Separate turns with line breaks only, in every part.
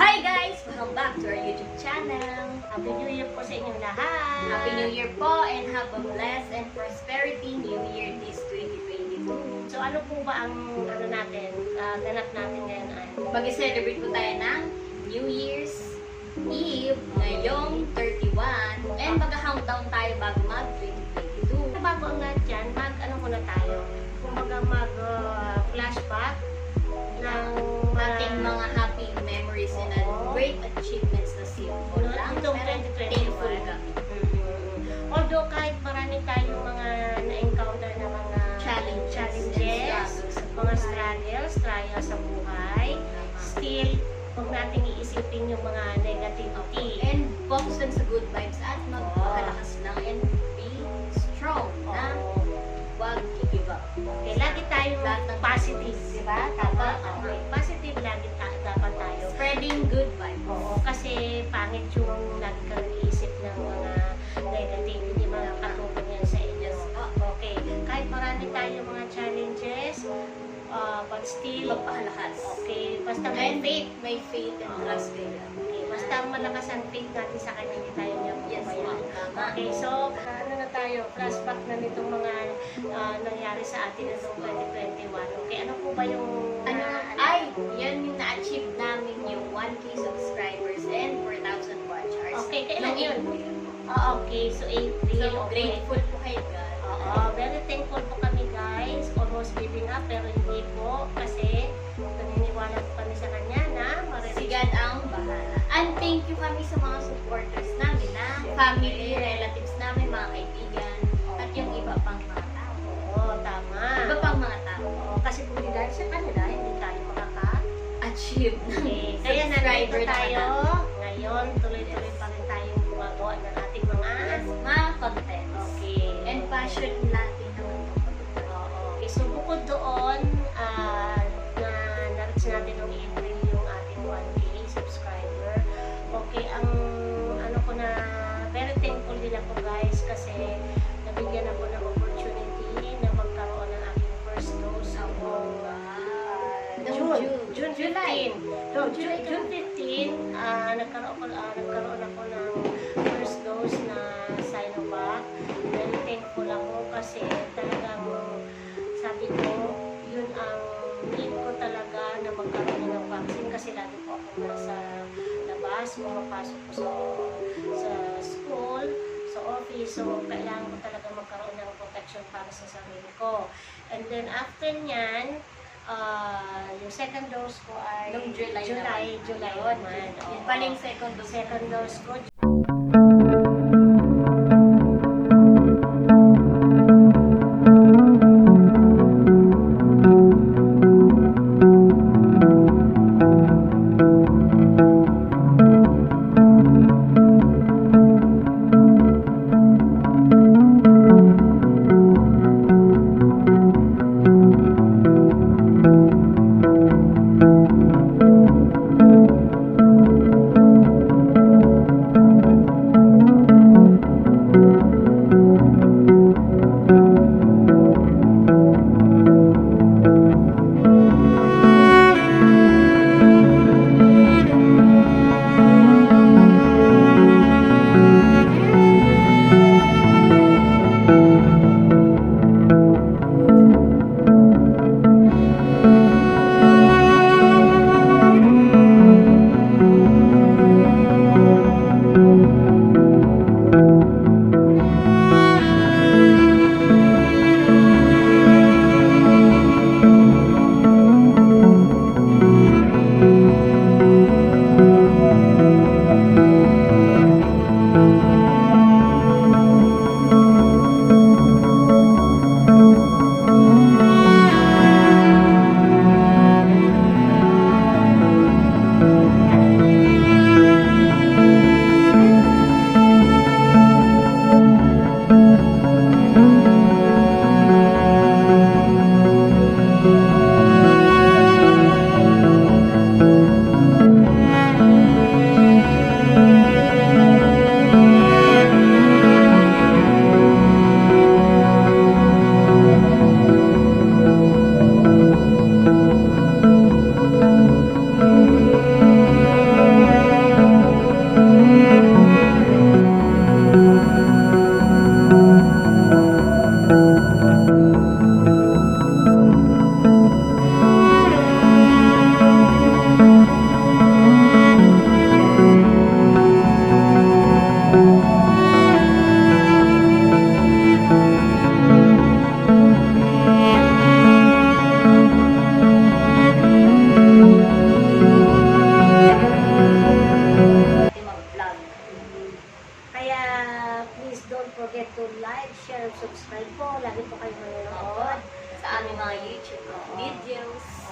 Hi guys! Welcome back to our YouTube channel.
Happy New Year po sa inyong lahat.
Happy New Year po and have a blessed and prosperity New Year this 2022.
So ano po ba ang natin, ganap natin ngayon ay?
Mag-celebrate po tayo ng New Year's Eve ngayong 31 and mag-countdown tayo bago mag-2022.
Bago ang lahat yan, ano muna tayo? Kumbaga mag-flashback ng
Ating mga happy memories and great achievements na simple lang.
Itong
Pero
2021.
thankful kami.
Although kahit marami tayong mga na-encounter na mga challenges, mga struggles, trials sa buhay, still, huwag natin iisipin yung mga negativity.
And focus lang sa good vibes at magpakalakas lang and be strong na huwag i-give up.
Okay, lagi tayong positive, di ba? Tama? Okay, positive lagi dapat tayo.
Spreading good vibes.
Oo, kasi pangit yung lagi kang iisip ng mga negativity, mga katulad yan sa inyo. Okay, kahit marami tayong mga challenges, but still,
Magpakalakas.
okay, basta
And may faith and trust kay God.
Okay, basta malakas ang faith natin sa kanya, hindi tayo niya
Yes,
mababayan.
tama.
Okay, so, ano na tayo, flashback na nitong mga nangyari sa atin nitong 2021. Okay, ano po ba yung...
Yan yung na-achieve namin yung 1K subscribers and 4,000 watch hours.
Okay, kailan
Noong
yun?
April.
Okay, so April.
So,
okay.
grateful po kay God.
Very thankful po kami guys. Almost giving up, pero hindi po. Kasi, naniniwala po kami sa kanya na
Si God ang bahala. And thank you kami sa mga supporters namin na family, relatives namin, mga kaibigan, at yung iba pang mga tao.
Oo, tama.
Iba pang mga tao.
Oo, kasi kung hindi dahil sa kanila, hindi tayo
Achieve.
Okay, kaya nandito tayo. Ngayon, tuloy-tuloy pa rin tayong gumagawa ng ating mga
mga content.
okay.
And passion natin naman ito.
Oo. Okay, so bukod doon, na-reach natin ng April yung ating 1K subscriber. Okay, ang ano ko na, very thankful din ako guys kasi nabigyan ako ng opportunity na magkaroon ng aking first dose June 15. No, June 15, nagkaroon ako ng first dose na Sinovac. Very thankful ako kasi talagang sabi ko, yun ang need ko talaga na magkaroon ng vaccine kasi lagi po ako nasa labas, pumapasok ko sa school, sa office, so kailangan ko talaga magkaroon ng protection para sa sarili ko. And then after nyan, yung second dose ko ay
Noong July
naman.
Yun pala yung second dose.
Second dose ko,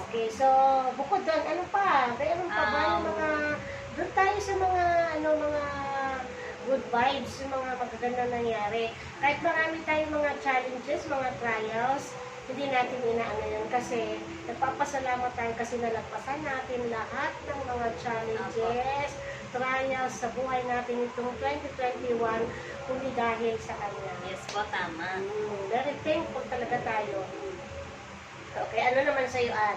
Okay, so bukod doon, ano pa? Mayroon pa ba yung mga, doon tayo sa mga, mga good vibes, yung mga magaganda nangyari. Kahit marami tayong mga challenges, mga trials, hindi natin inaano yun kasi nagpapasalamat tayo kasi nalagpasan natin lahat ng mga challenges, trials sa buhay natin itong 2021, kundi dahil sa Kanya.
Yes po, tama.
Very thankful talaga tayo. Okay, ano naman sa'yo, Ann?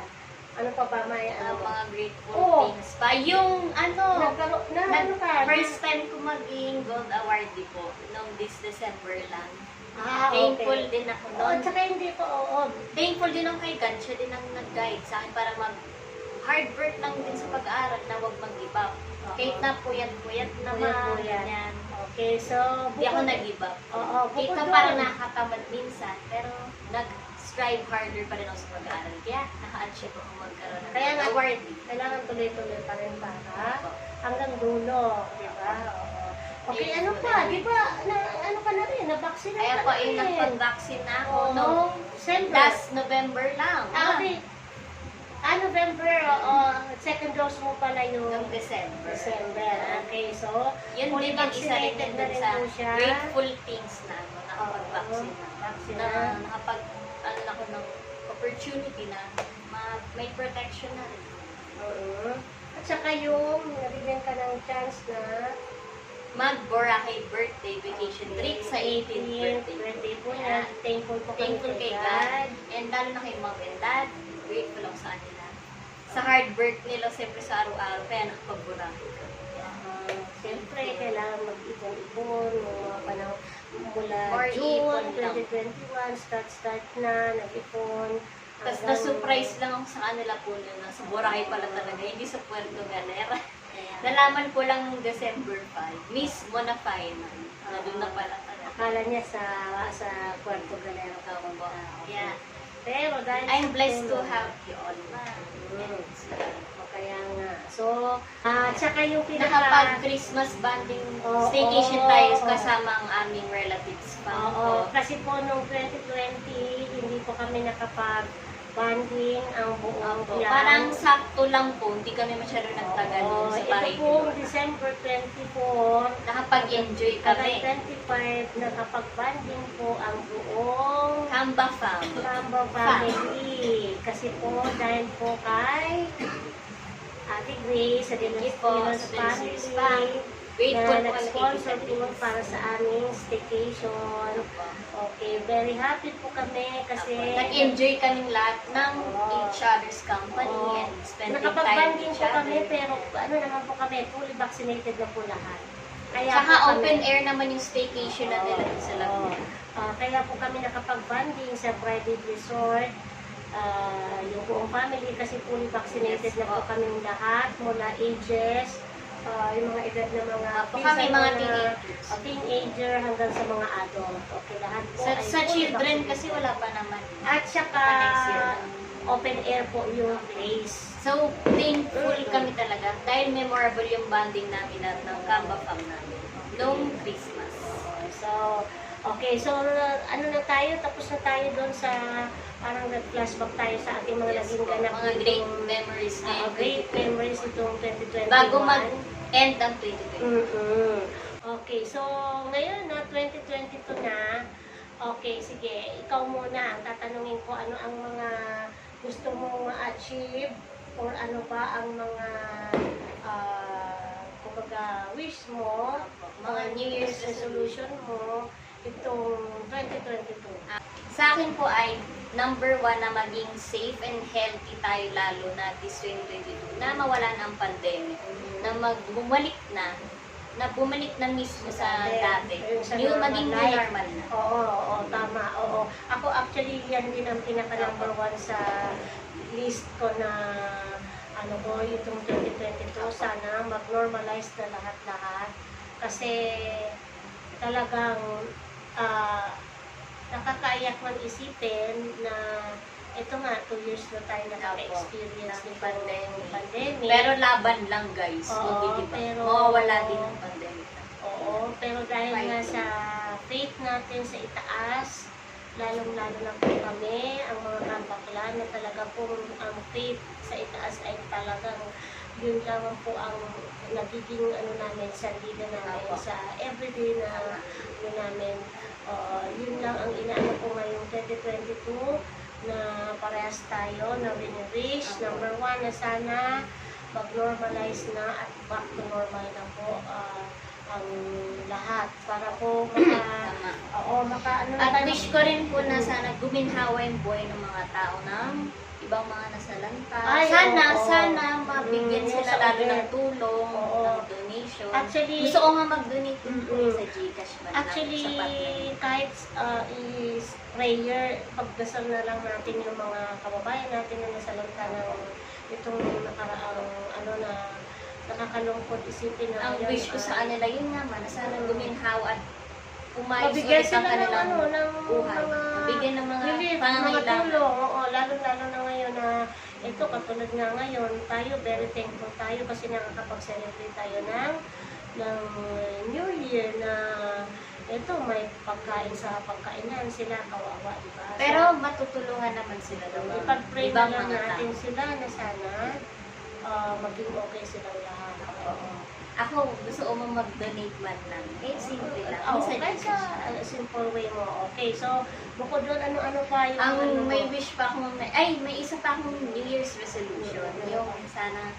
Ano pa ba may
Mga grateful
Oo.
things pa. Yung
Nagkaroon na, ano ka?
first time ko maging gold awardee po, nung this December lang.
Ah,
Thankful
okay.
din ako
Oo,
doon.
tsaka hindi ko, oo.
Thankful din ako kay God. Siya din ang nag-guide sa akin para hard work lang din sa pag-aaral na huwag mag-give up. Kahit na puyat-puyat naman,
Puyat-puyat.
ganyan.
Okay, so,
Hindi ako nag-give up.
Oo,
Kahit
bukod
na
doon.
parang nakakatamad minsan, pero nag-strive harder pa rin ako sa pag-aaral. Kaya naka-achieve ako magkaroon ng
Kaya nga,
awardee.
kailangan tuloy-tuloy pa rin para hanggang dulo, di ba? Oo. Okay, ano pa? Di ba, ano ka na rin, na-vaccine na
Kaya
ka
po,
rin.
nagpag-vaccine na ako
Oo,
noong
December.
last November lang.
Okay. November, oo. Second dose mo pala yung
Noong December.
December. Okay, so,
Yun
fully
din yung isa rin
vaccinated
yun
na
dun
rin
sa
po siya.
grateful things na ako, nakapag-vaccine na.
Vaccine
Na
na.
nakapag, ano ako ng opportunity na may protection na rin.
Oo. At saka yung, nabigyan ka ng chance na
Mag-Boracay birthday vacation trip sa 18th birthday.
po niya. Thankful po kami
Thankful kay God. And lalo na kay mom and dad. Grateful ako sa kanila. Sa hard work nila, siyempre sa araw-araw, kaya nakapag-Boracay ko.
Siyempre, kailangan mag-ipon-ipon, mga panahon mula
More
June
ipon lang.
2021, start na, nag-ipon.
Tapos
hanggang-
na-surprise lang ako sa kanila po na sa Boracay pala talaga, hindi sa Puerto Galera.
Ayan.
Nalaman ko lang nung December 5, mismo na final. Na doon na pala talaga.
Akala niya sa Puerto Galera ka
Tama po.
okay.
Yeah.
Pero dahil
I'm
sa
blessed to
tulong,
have you all.
o kaya nga. So, tsaka yung
Nakapag-Christmas bonding
Oo.
staycation tayo kasama ang aming relatives pa.
Oo, kasi po nung 2020, hindi po kami nakapag-banding ang buong
Opo.
clan.
Parang sakto lang po, hindi kami masyado nagtagal
Oo,
sa bahay.
ito pong December 24,
Nakapag-enjoy
hanggang
kami.
25, nakapag-banding po ang buong
Hamba fam.
Ramba family. Kasi po, dahil po kay Ate Grace sa
Thank you po
Dinastinos
sa Dinastinos Fam.
family
Grateful
na
po
nag-sponsor
kami
po para sa aming staycation. Okay, very happy po kami kasi
Nag-enjoy kaming lahat ng
Oo.
each other's company
Oo.
and spending time
nakapag-banding
with
po
each
kami,
other.
pero ano naman po kami, fully vaccinated na po lahat. Kaya
Saka
po kami-
open air naman yung staycation na nila sa Laguna.
Kaya po kami nakapag-banding sa private resort. Yung buong family kasi fully vaccinated
Yes
na po
po.
kaming lahat mula ages, yung mga edad na mga
Po kami mga
pinsan,
teenagers.
teenager hanggang sa mga adult. Okay, lahat po
Sa,
ay
sa
fully
children
vaccinated.
kasi wala pa naman.
At saka
Next year.
open air po yung place.
So, thankful kami talaga dahil memorable yung bonding namin at ng Kamba Fam namin noong Christmas.
So, okay. So, ano na tayo? Tapos na tayo doon sa parang nag-flashback tayo sa ating mga
Yes
naging
po,
ganap.
mga great
nitong,
memories na yun.
great memories itong 2021.
Bago mag-end ang 2020.
Mm-mm. Okay. So, ngayon na 2022 na. Okay, sige. Ikaw muna. Ang tatanungin ko ano ang mga gusto mong ma-achieve or ano ba ang mga kumbaga wish mo, mga New Year's resolution mo itong 2022.
Sa akin po ay number 1 na maging safe and healthy tayo lalo na this 2022 na mawala na ang pandemic, na bumalik na mismo sa dati.
Yung sa
Yung
normal
maging new
life.
normal na.
Oo, tama. Oo. Ako actually yan din ang pinaka number 1 sa list ko na ano ko, itong 2022, sana mag-normalize na lahat-lahat. Kasi talagang nakakaiyak man isipin na ito nga, 2 years na tayo naka-experience ng pandemic.
Pero laban lang guys,
Oo,
hindi ba?
pero-
Mawawala din ang pandemic.
Oo, pero dahil nga sa faith natin sa itaas, lalong-lalo na po kami, ang mga kabakla na talaga po ang faith sa itaas ay talagang yun lamang po ang nagiging ano namin, sandida namin
Apo.
sa everyday na ano namin. Yun lang ang inaano ko ngayong 2022 na parehas tayo na wini-wish. Number one na sana mag-normalize na at back to normal na po ang lahat para po
Tama.
ano
At
tayo-
wish ko rin po na sana guminhawa yung buhay ng mga tao ng ibang mga nasalanta.
Ay, oo.
Sana mabigyan
Mm,
sila
sa
lalo
order.
ng tulong,
Oo.
ng donation.
Actually-
Gusto ko nga mag-donate din po
Mm-mm.
sa Gcash man lang,
Actually,
sapat na yun.
kahit is prayer, pagdasal na lang natin yung mga kababayan natin na nasalanta ng itong nakaraang ano na nakakalungkot isipin na
Ang
yan,
wish ko sa kanila yun naman, na sana guminhawa at umayos
mabigyan
ulit ang
sila ng
kanilang
ano, ng
buhay.
mga
Mabigyan ng mga
relief, mga
pangangailangan.
tulong. Oo, lalo-lalo na ngayon na ito, katulad nga ngayon, tayo very thankful tayo kasi nakakapag-celebrate tayo ng New Year na ito, may pagkain sa pagkainan sila, kawawa, di ba?
Pero matutulungan naman sila ng mga
ipag-pray na
ibang
lang
mga
natin
tao.
sila na sana maging okay silang lahat.
Oo. Ako, gusto ko mag-donate man lang. Eh, simple lang.
Oh,
Sa
kahit sa
Gcash.
simple way mo. Okay, so bukod doon, ano-ano pa yung
Ang
ano
may
mo?
wish pa akong, may isa pa akong New Year's resolution. Yung sana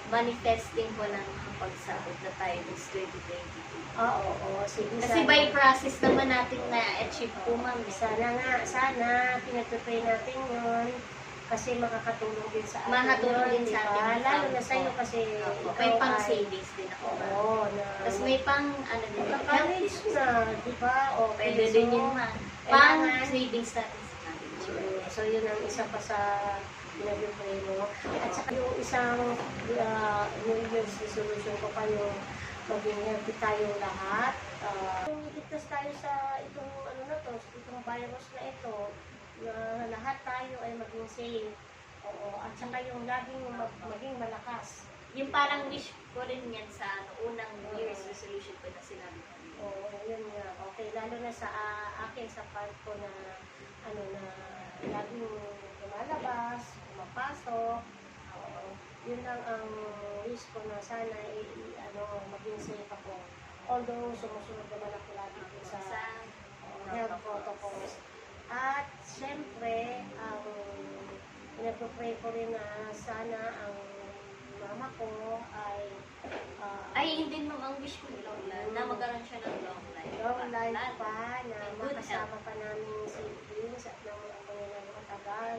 manifesting ko ng pagsahod na tayo this 2022.
Oo, sige.
Kasi
sana.
by process naman natin na-achieve po, ma'am.
Sana, pinagpipray natin yun. Kasi makakatulong din sa atin.
Makakatulong
yun,
din sa
diba?
atin.
Lalo na sa'yo kasi
Opo. May pang
ay-
savings din ako. ma'am.
Oo, na...
Tapos may pang, ano din,
college na, di ba? Okay,
Pwede din yun, ma'am. Pang
kailangan-
savings natin sa college.
So, yun ang isa pa sa pinag-pray mo. At saka yung isang New Year's resolution ko pa yung maging healthy tayong lahat. Kung iligtas tayo sa itong ano na to, itong virus na ito, na lahat tayo ay maging safe. Oo, at saka yung laging maging malakas.
Yung parang wish ko rin yan sa unang New Year's resolution ko na sinabi ko.
Oo, yun nga. Okay, lalo na sa akin, sa part ko na ano na laging lumalabas, pumapasok. Oo, yun lang ang wish ko na sana maging safe ako. Although sumusunod naman ako lagi dun sa health protocols. At syempre, ang pinag-pray ko rin na sana ang mama ko ay
Hindi mo ang wish ko na magkaroon siya ng long life.
long life pa na
And good
makasama pa namin siblings at nang ako na matagal.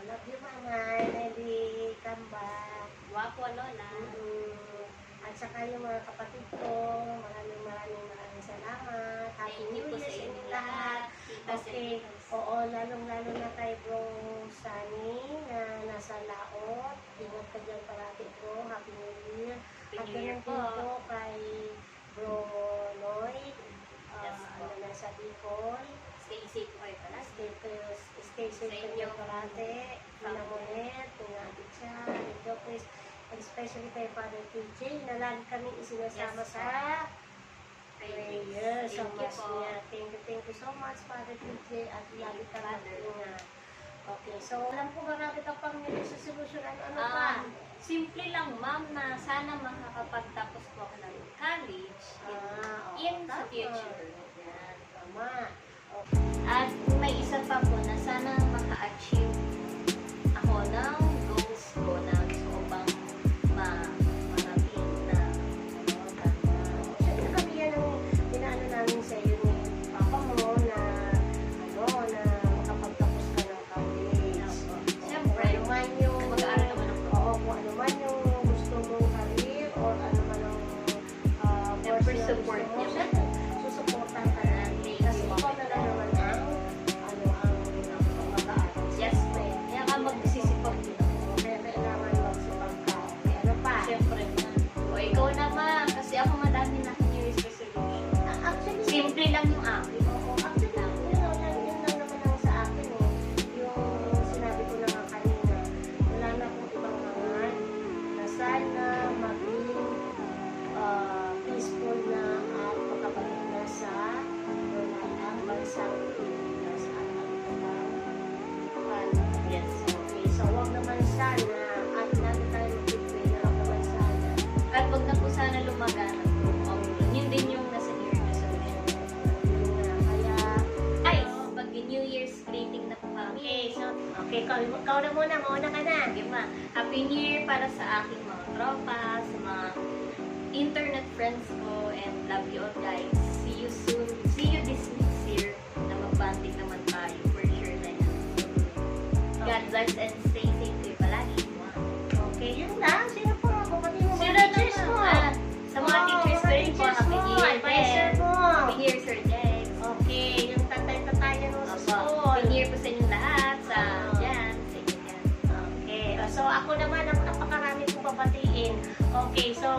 Love you, Mama. Maybe come back.
Wapo, Lola.
At saka yung mga kapatid ko, maraming salamat. Happy
Thank you
New
po
Year
sa
sa
inyong
inyo
lahat.
lahat. Okay. Oo, lalong-lalo na kay Bro Sunny na nasa Laot. Ingat ka dyan parati, bro. Happy New Year. At
Happy New Year
ganun din
po.
po kay Bro Lloyd
Yes po.
na nasa Bicol.
Stay safe po kayo pala.
Stay safe
Sa
kayo
inyo.
parati. Pinamulit, pinatid siya, Medyo Chris, and especially kay Father TJ na lagi kami isinasama
Yes,
sa prayer. So
Thank you
much
po.
niya. Thank you so much, Father TJ, at lagi ka
Father.
ingat. Okay, so alam ko marami ka pang nito sa solusyon. Ano pa?
Simple lang, ma'am, na sana makakapagtapos po ako ng college in sa
tama.
future. Yan.
Tama.
At may isa pa po na sana maka-achieve ako ng goals ko na gusto ko pang marating na
Siyempre kami yan ang inaano namin sa iyo ni Papa mo na makapagtapos ka ng college.
Siyempre,
Ano man yung
mag-aaral naman ako.
Oo, kung ano man yung gusto mong career or ano man ang
Siyempre,
course na
support
gusto mo,
niya.
susuportan ka namin. Kasi ikaw na lang naman ang mag-aaral.
Yes,
May Okay, ikaw na muna. Mauna ka na.
Sige ma. Happy New Year para sa aking mga tropa, sa mga internet friends ko, and love you all guys. See you soon. See you this next year na magbanding naman tayo for sure na yan. God bless and stay safe palagi.
Okay, yun lang. Sino po? Pati mo
Sino
mga teachers mo.
Sa mga teachers ko rin po, Happy New Year
advisor
din.
mo.
Happy New Year, Sir Jex.
Okay, yung tatay-tatayan mo sa
Opo.
school.
Happy New Year po sa inyong lahat. Sa dyan. Sa inyo dyan.
Okay, so ako naman, ang napakarami kong papatiin. Okay, so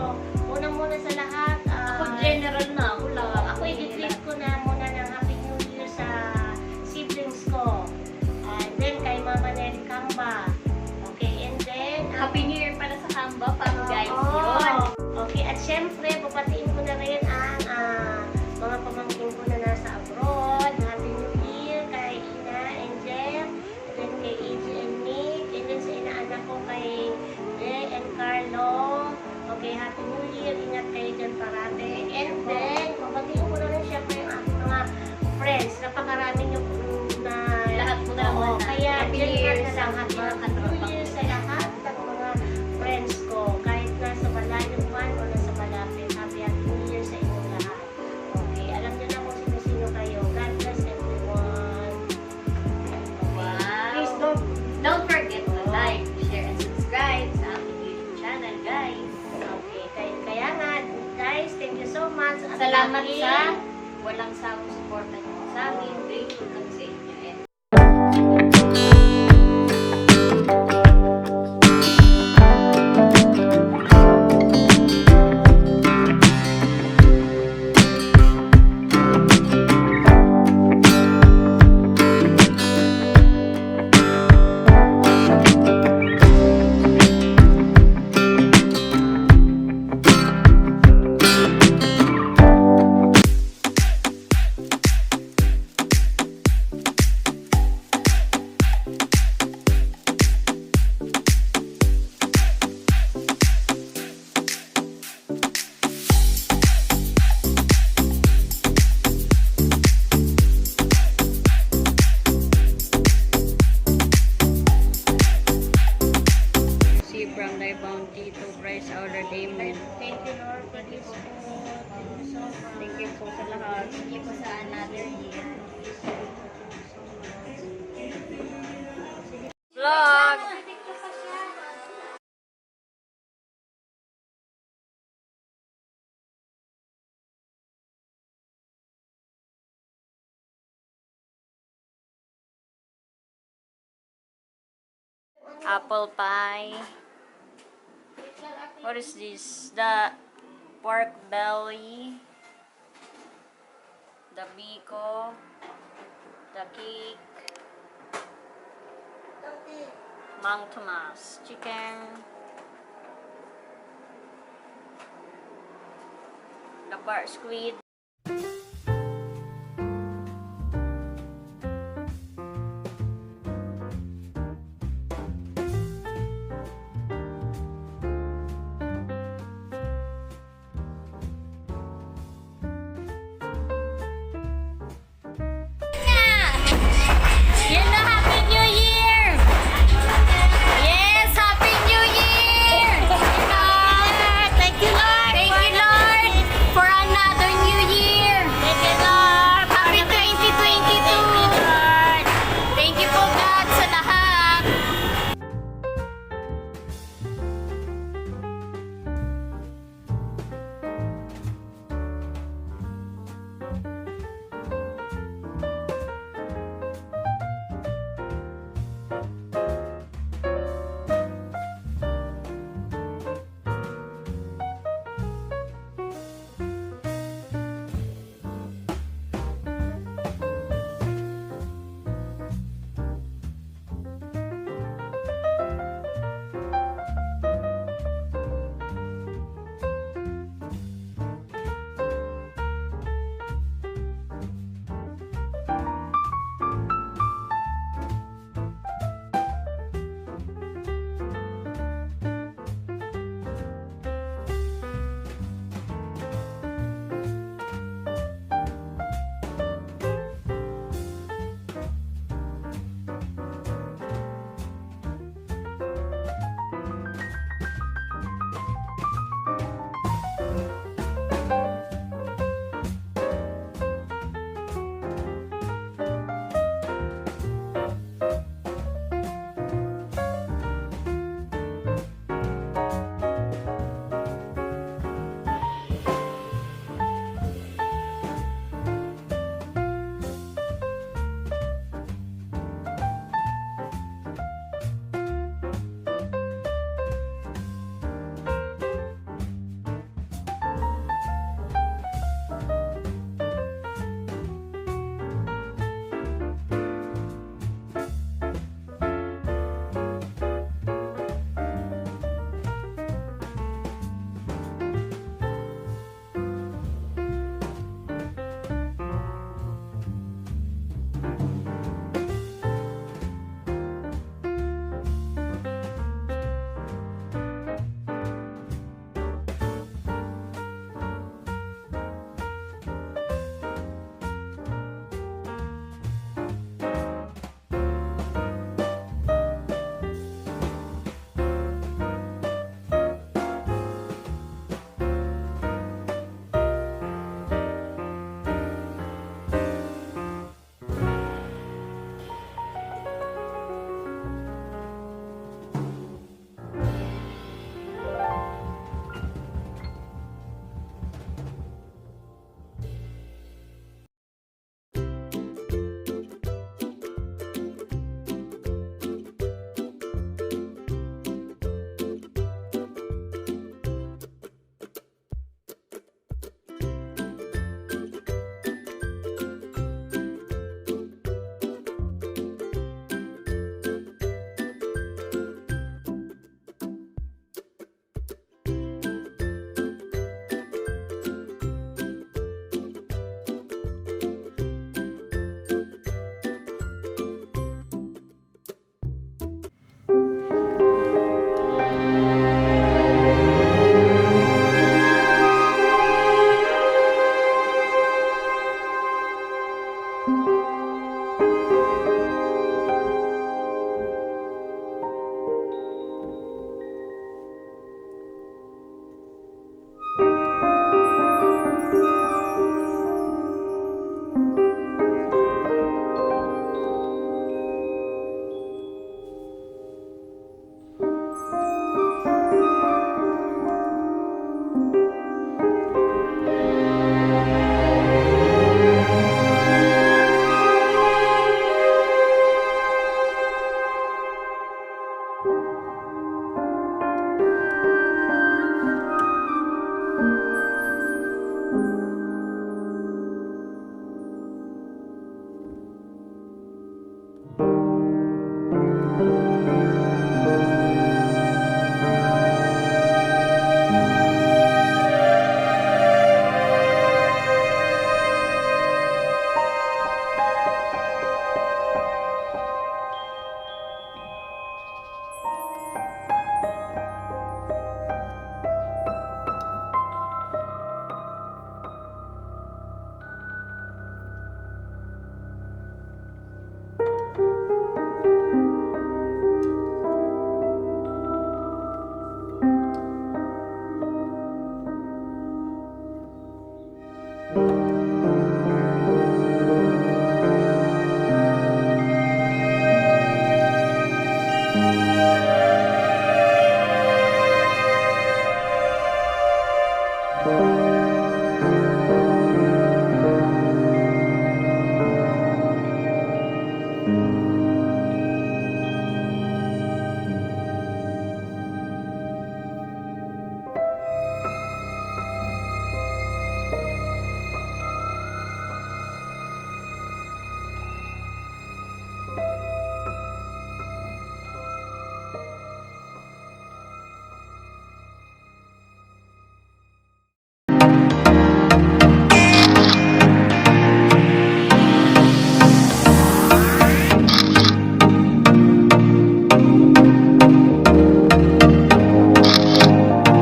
unang-muna sa lahat,
Ako general na. Ako lang.
ako i-greet ko na muna ng Happy New Year sa siblings ko. And then kay Mama Nelly Camba. Okay, and then
Happy New Year para sa Kamba, pang guys.
Oo.
Yun.
Okay, at syempre, papatiin ko na rin ang mga pamangkin ko na nasa abroad. Happy New Year kay Ina and Jem, and then kay AJ and Nick, and then sa inaanak ko kay Jay and Carlo. Okay, Happy New Year. Ingat kayo dyan parate. And then, papatiin ko na rin syempre ang aking mga friends. Napakarami nyo na
Lahat mo na
Oo,
naman.
kaya
Happy
dyan
New Year
na
sa
lang
mga
Happy
katropa.
New Year sa lahat ng mga friends ko. Kahit nasa malayo man o nasa malapit. Happy New Year sa inyong lahat. Okay, alam nyo na kung sino-sino kayo. God bless everyone.
Wow.
Please
Don't forget to like, share, and subscribe sa aking YouTube channel, guys.
Okay, kaya nga, guys, thank you so much. At
Salamat
lagi-
sa walang sawang suporta niyo sa amin. Grateful lang sa inyo. And see from thy bounty to Christ our Redeemer.
Thank you, Lord, for this food. Thank you so much.
Thank you po sa lahat. Thank you po sa another year. Vlog! Apple pie. What is this? The pork belly. The biko. The cake. Mang Tomas. Chicken. The bar squid. Yan na, Happy New Year! Yes, Happy New Year! Thank you, Lord! Thank you, Lord, for another New